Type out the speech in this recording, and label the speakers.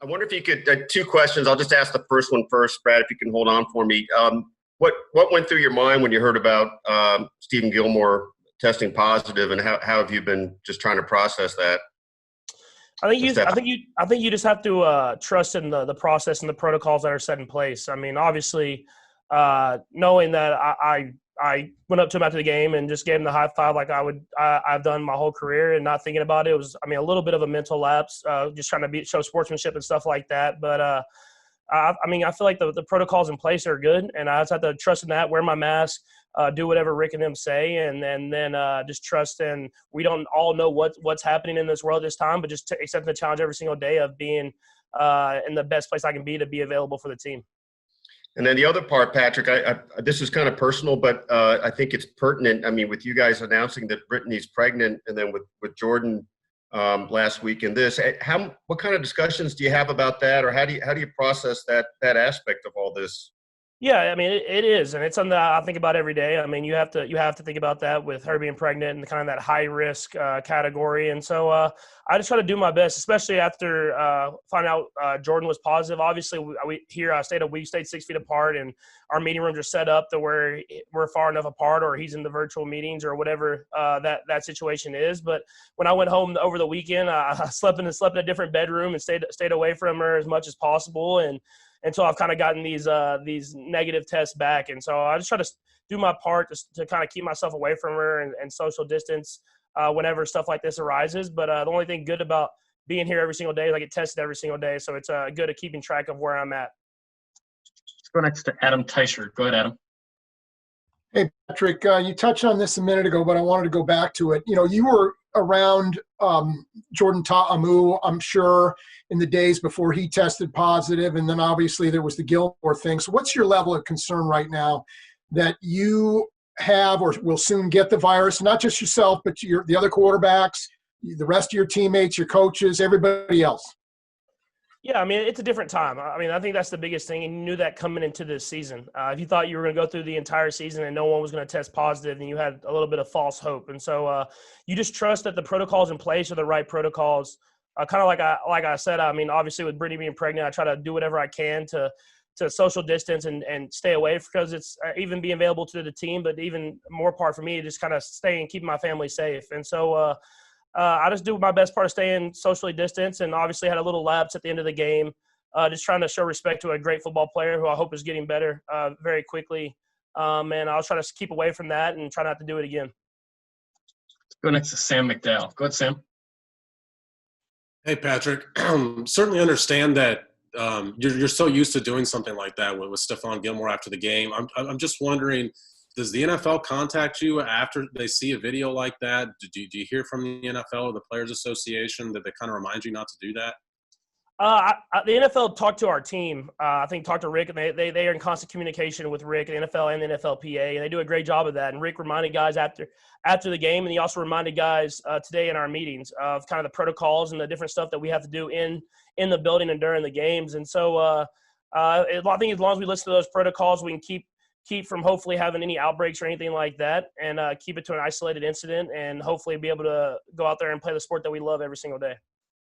Speaker 1: I wonder if you could two questions. I'll just ask the first one first, Brad, if you can hold on for me. What went through your mind when you heard about Stephen Gilmore testing positive, and how have you been just trying to process that?
Speaker 2: I think you just have to trust in the process and the protocols that are set in place. I mean, obviously, knowing that I went up to him after the game and just gave him the high five like I've done my whole career, and not thinking about it. It was, I mean, a little bit of a mental lapse, just trying to show sportsmanship and stuff like that. But I feel like the protocols in place are good, and I just have to trust in that, wear my mask, do whatever Rick and them say, and then just trust in, we don't all know what's happening in this world this time, but just accept the challenge every single day of being in the best place I can be to be available for the team.
Speaker 1: And then the other part, Patrick, this is kind of personal, but I think it's pertinent. I mean, with you guys announcing that Brittany's pregnant, and then with Jordan last week and this, what kind of discussions do you have about that, or how do you process that aspect of all this?
Speaker 2: Yeah, I mean, it is, and it's something that I think about every day. I mean, you have to think about that with her being pregnant and kind of that high risk category. And so I just try to do my best, especially after finding out Jordan was positive. Obviously, we stayed 6 feet apart, and our meeting rooms are set up to where we're far enough apart, or he's in the virtual meetings or whatever that situation is. But when I went home over the weekend, I slept in a different bedroom and stayed away from her as much as possible, and until I've kind of gotten these negative tests back. And so I just try to do my part to kind of keep myself away from her and social distance whenever stuff like this arises. But the only thing good about being here every single day is I get tested every single day. So it's good at keeping track of where I'm at.
Speaker 3: Let's go next to Adam Teicher. Go ahead, Adam.
Speaker 4: Hey, Patrick, you touched on this a minute ago, but I wanted to go back to it. You know, you were around Jordan Ta'amu, I'm sure, in the days before he tested positive, and then obviously there was the Gilmore thing. So what's your level of concern right now that you have or will soon get the virus, not just yourself, but the other quarterbacks, the rest of your teammates, your coaches, everybody else?
Speaker 2: Yeah, I mean, it's a different time. I mean, I think that's the biggest thing, and you knew that coming into this season. If you thought you were going to go through the entire season and no one was going to test positive, then you had a little bit of false hope. And so you just trust that the protocols in place are the right protocols. Kind of like I said, I mean, obviously with Brittany being pregnant, I try to do whatever I can to social distance and stay away, because it's even being available to the team, but even more part for me, just kind of keeping my family safe. And so I just do my best part of staying socially distanced, and obviously had a little lapse at the end of the game, just trying to show respect to a great football player who I hope is getting better very quickly. And I'll try to keep away from that and try not to do it again.
Speaker 3: Let's go next to Sam McDowell. Go ahead, Sam.
Speaker 5: Hey, Patrick. Certainly understand that you're so used to doing something like that with Stephon Gilmore after the game. I'm just wondering, does the NFL contact you after they see a video like that? Do you hear from the NFL or the Players Association that they kind of remind you not to do that?
Speaker 2: The NFL talked to our team. I think talked to Rick, and they are in constant communication with Rick, the NFL and the NFLPA, and they do a great job of that. And Rick reminded guys after the game, and he also reminded guys today in our meetings of kind of the protocols and the different stuff that we have to do in the building and during the games. And so I think as long as we listen to those protocols, we can keep from hopefully having any outbreaks or anything like that, and keep it to an isolated incident, and hopefully be able to go out there and play the sport that we love every single day.